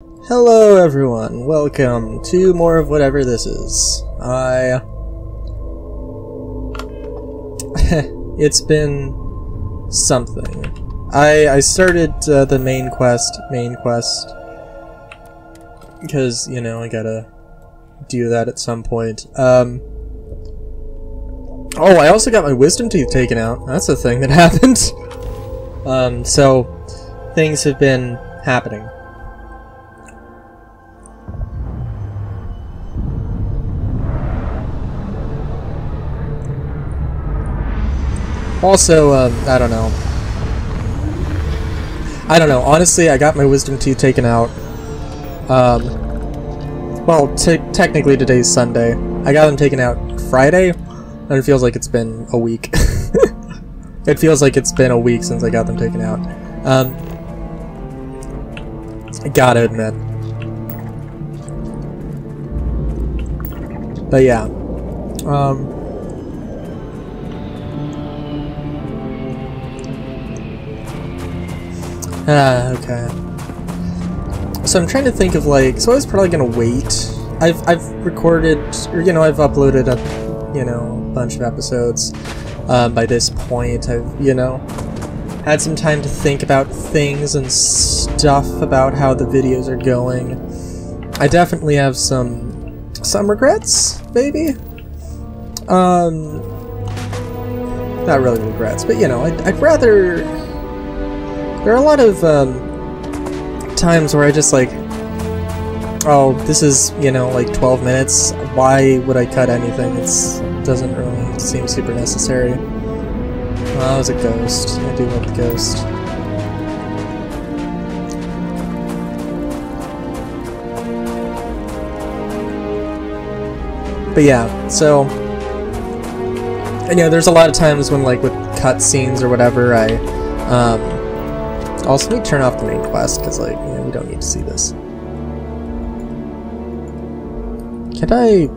Hello everyone, welcome to more of whatever this is. It's been something. I started the main quest, because, you know, I gotta do that at some point. Oh, I also got my wisdom teeth taken out. That's a thing that happened. So, things have been happening. Also, I don't know. Honestly, I got my wisdom teeth taken out. Well, technically today's Sunday. I got them taken out Friday, and it feels like it's been a week. It feels like it's been a week since I got them taken out. I gotta admit. But yeah. Okay. So I'm trying to think of, like, so I was probably gonna wait. I've recorded, or, you know, I've uploaded a, you know, bunch of episodes. By this point, I've, you know, had some time to think about things and stuff about how the videos are going. I definitely have some regrets, maybe? Not really regrets, but, you know, I'd rather... There are a lot of times where I just like, oh, this is, you know, like 12 minutes. Why would I cut anything? It doesn't really seem super necessary. Well, that was a ghost. I do love the ghost. But yeah, so, you know, there's a lot of times when, like, with cutscenes or whatever, also, let me turn off the main quest, because, like, you know, we don't need to see this. Can I...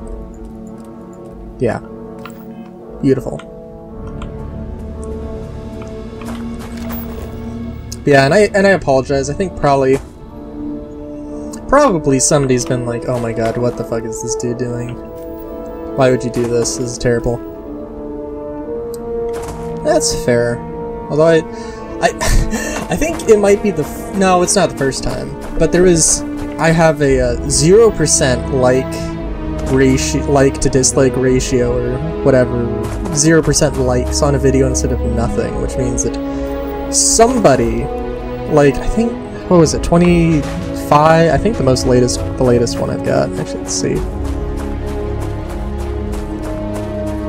Yeah. Beautiful. Yeah, and I apologize. I think probably somebody's been like, oh my god, what the fuck is this dude doing? Why would you do this? This is terrible. That's fair. Although I think it might be the... No, it's not the first time. But there was... I have a 0% like to dislike ratio or whatever. 0% likes on a video instead of nothing, which means that somebody, like, I think... What was it? 25? I think the latest one I've got. Actually, let's see.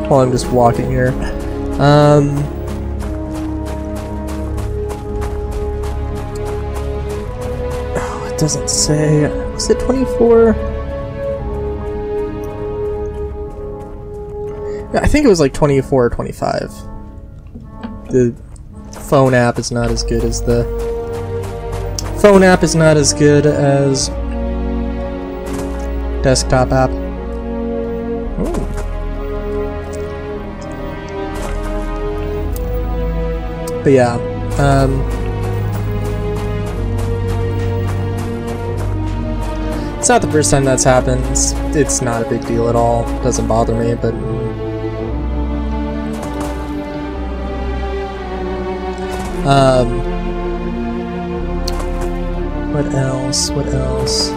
While I'm just walking here. Doesn't say. Was it 24? Yeah, I think it was like 24 or 25. The phone app is not as good as the desktop app. Ooh. But yeah, it's not the first time that's happened. It's not a big deal at all. It doesn't bother me, but... What else? What else?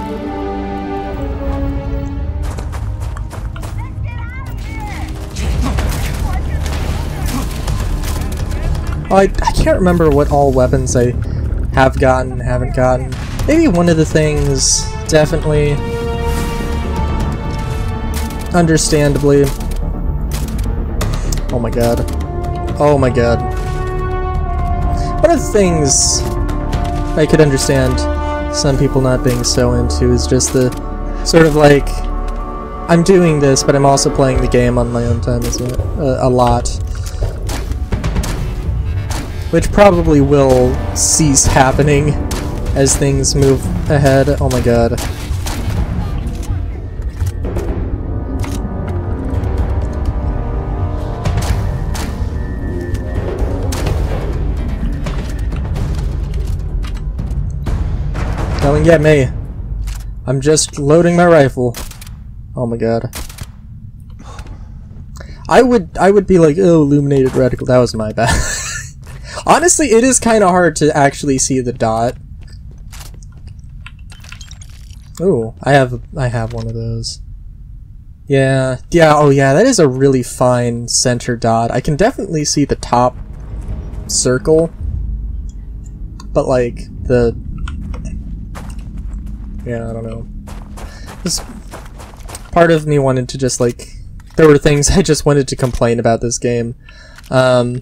Oh, I can't remember what all weapons I have gotten and haven't gotten. Maybe one of the things... Definitely. Understandably. Oh my god. Oh my god. One of the things I could understand some people not being so into is just the sort of like, I'm doing this, but I'm also playing the game on my own time as a lot. Which probably will cease happening as things move ahead. Oh my god. Come and get me. I'm just loading my rifle. Oh my god. I would be like, oh, illuminated reticle. That was my bad. Honestly, it is kind of hard to actually see the dot. Ooh, I have one of those. Yeah, oh yeah, that is a really fine center dot. I can definitely see the top circle, but like yeah, I don't know. This part of me wanted to just like, there were things I just wanted to complain about this game. Not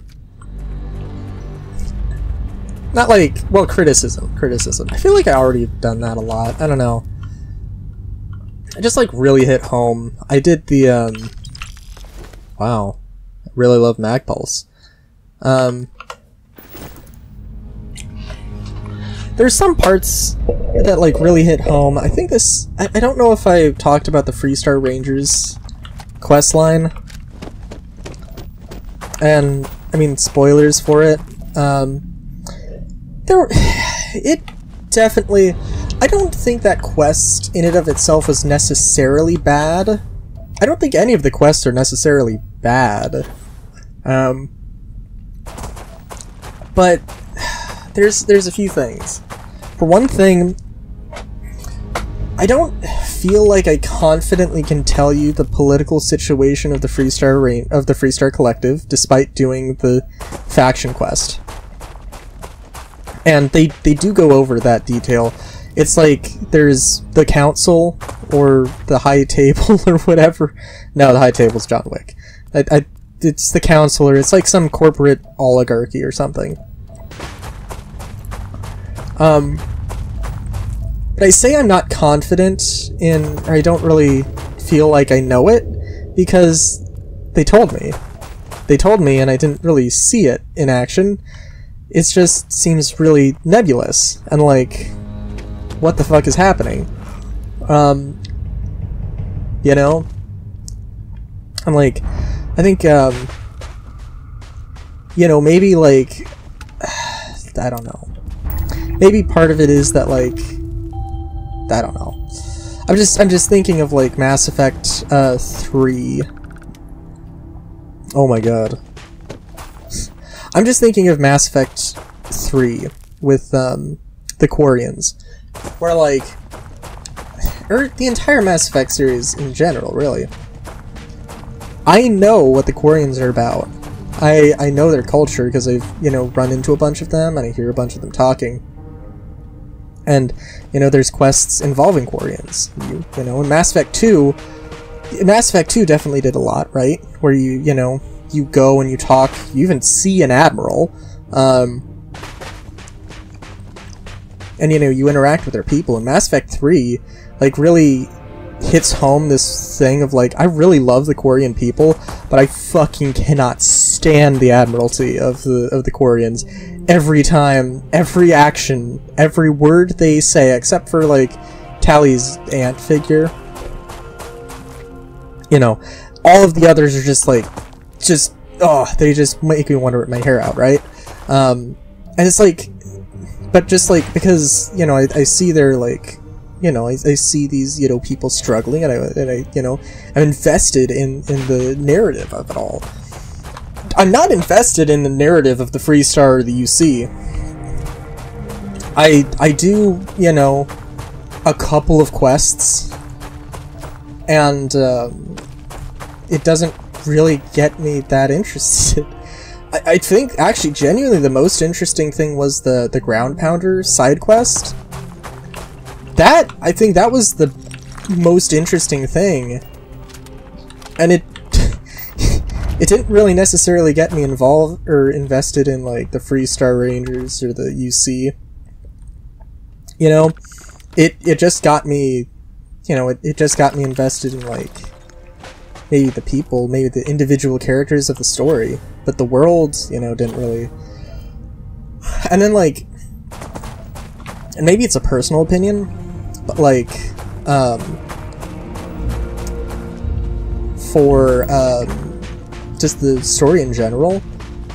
like, well, criticism. I feel like I already have done that a lot. I don't know. I just like really hit home. I did the wow, I really love MagPulse. There's some parts that like really hit home. I think this, I don't know if I talked about the Freestar Rangers quest line, and I mean spoilers for it. It definitely, I don't think that quest in and of itself was necessarily bad. I don't think any of the quests are necessarily bad. But there's a few things. For one thing, I don't feel like I confidently can tell you the political situation of the Freestar Collective, despite doing the faction quest. And they do go over that detail. It's like there's the council or the high table or whatever. No, the high table's John Wick. It's the council, or it's like some corporate oligarchy or something. But I say I'm not confident in, or I don't really feel like I know it, because they told me. They told me and I didn't really see it in action. It just seems really nebulous, and like, what the fuck is happening? You know? I'm like, I think, you know, maybe like, I don't know. Maybe part of it is that like, I don't know. I'm just thinking of like Mass Effect 3. Oh my god. I'm just thinking of Mass Effect 3 with the Quarians, where like, or the entire Mass Effect series in general, really. I know what the Quarians are about. I know their culture because I've, you know, run into a bunch of them and I hear a bunch of them talking. And, you know, there's quests involving Quarians. You know, in Mass Effect 2 definitely did a lot, right? Where you know, you go and you talk, you even see an admiral, and you know, you interact with their people. And Mass Effect 3 like really hits home this thing of like, I really love the Quarian people, but I fucking cannot stand the admiralty of the Quarians. Every time, every action, every word they say, except for like Tally's aunt figure, you know, all of the others are just like, oh, they just make me want to rip my hair out, right? And it's like, but just like, because, you know, I see their like, you know, I see these, you know, people struggling, and I you know, I'm invested in the narrative of it all. I'm not invested in the narrative of the Freestar or the UC. I do, you know, a couple of quests, and it doesn't really get me that interested. I think, actually, genuinely, the most interesting thing was the Ground Pounder side quest. I think that was the most interesting thing. And it didn't really necessarily get me involved or invested in, like, the Freestar Rangers or the UC. You know? It just got me, you know, it just got me invested in, like, maybe the people, maybe the individual characters of the story. But the world, you know, didn't really... And then, like... And maybe it's a personal opinion, but, like, for, just the story in general,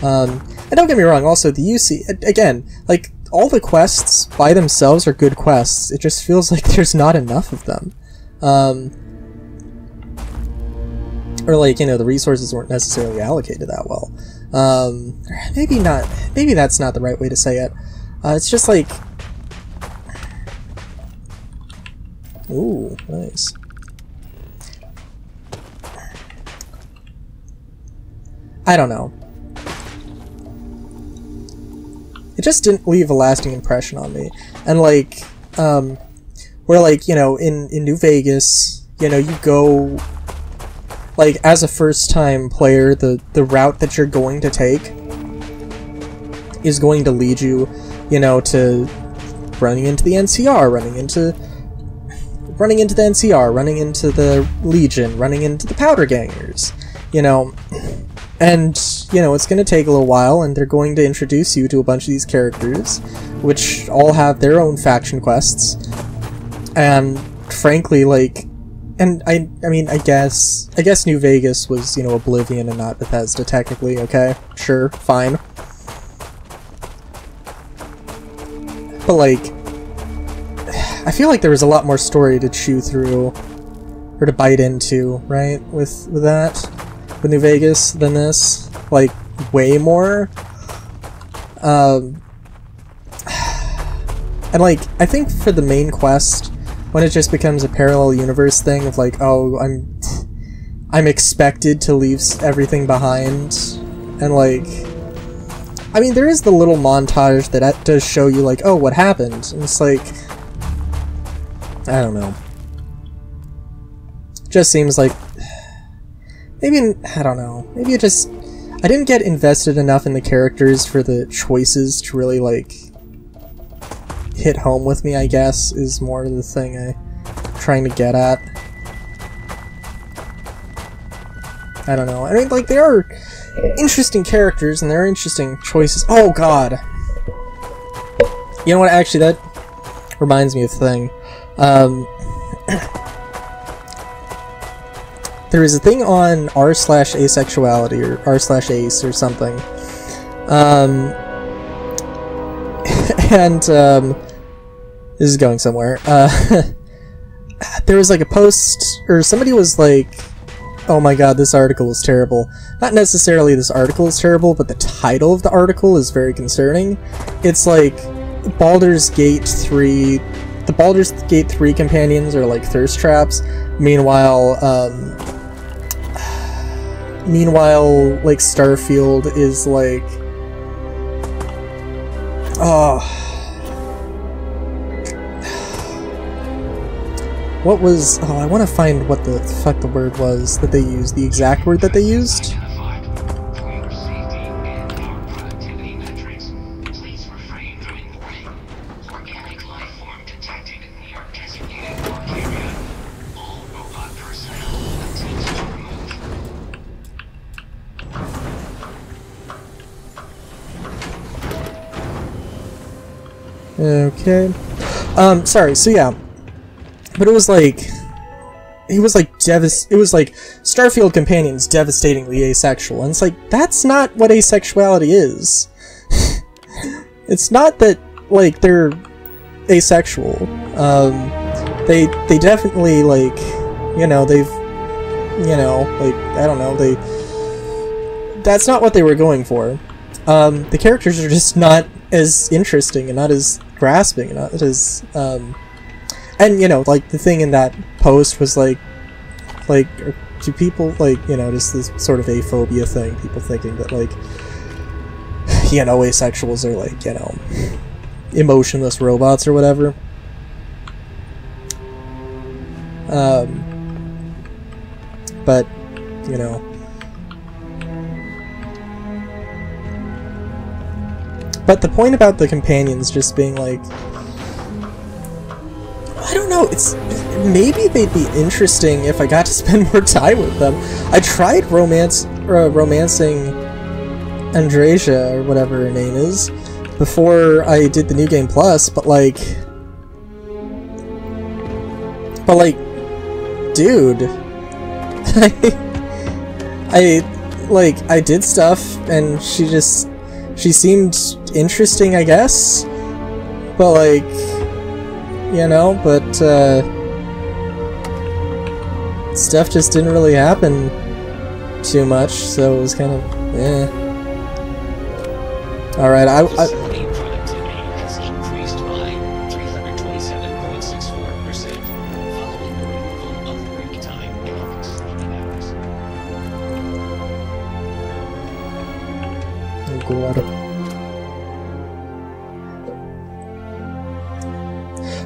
and don't get me wrong, also, the UC, again, like, all the quests by themselves are good quests. It just feels like there's not enough of them. Or like, you know, the resources weren't necessarily allocated that well. Maybe not, maybe that's not the right way to say it. It's just like... Ooh, nice. I don't know. It just didn't leave a lasting impression on me. And like, where like, you know, in New Vegas, you know, you go, like, as a first-time player, the route that you're going to take is going to lead you, you know, to running into the NCR, running into the NCR, running into the Legion, running into the Powder Gangers, you know. And, you know, it's going to take a little while, and they're going to introduce you to a bunch of these characters, which all have their own faction quests. And, frankly, like, and I mean, I guess New Vegas was, you know, Oblivion and not Bethesda, technically, okay? Sure, fine. But, like, I feel like there was a lot more story to chew through, or to bite into, right, with that? With New Vegas than this, like, way more. And like, I think for the main quest, when it just becomes a parallel universe thing of like, oh, I'm expected to leave everything behind, and like, I mean, there is the little montage that does show you like, oh, what happened, and it's like, I don't know. Just seems like, maybe, I don't know, maybe it just, I didn't get invested enough in the characters for the choices to really, like, hit home with me, I guess, is more the thing I'm trying to get at. I don't know, I mean, like, they are interesting characters, and there are interesting choices. Oh, God! You know what, actually, that reminds me of a thing. There is a thing on r/asexuality, or r/ace, or something. And, this is going somewhere. There was like a post, or somebody was like, oh my god, this article is terrible. Not necessarily this article is terrible, but the title of the article is very concerning. It's like, Baldur's Gate 3... The Baldur's Gate 3 companions are like thirst traps. Meanwhile, like, Starfield is like... Oh... What was... Oh, I want to find what the fuck the word was that they used. The exact word that they used. Okay. Sorry, so yeah. But it was like... It was like Starfield companions devastatingly asexual, and it's like, that's not what asexuality is. It's not that, like, they're asexual. They definitely, like, you know, they've, you know, like, I don't know, that's not what they were going for. The characters are just not as interesting and not as grasping and not as, and, you know, like, the thing in that post was like, do people, like, you know, just this sort of aphobia thing, people thinking that, like, you know, asexuals are, like, you know, emotionless robots or whatever. But, you know, but the point about the companions just being like, I don't know, it's, maybe they'd be interesting if I got to spend more time with them. I tried romancing Andrasia, or whatever her name is, before I did the New Game Plus, but like, dude, I did stuff, and she seemed interesting, I guess, But like, you know, but stuff just didn't really happen too much, so it was kind of, eh. Alright, Facility productivity has increased by 327.64% following the removal of break time beyond 7 hours.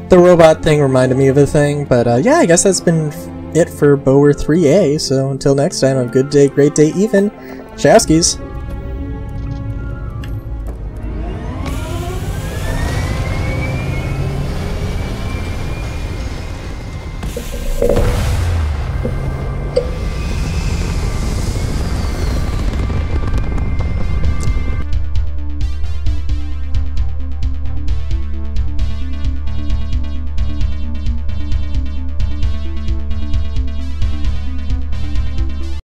The robot thing reminded me of a thing, but yeah, I guess that's been it for Bohr 3A, so until next time, have a good day, great day, even. Chowskis!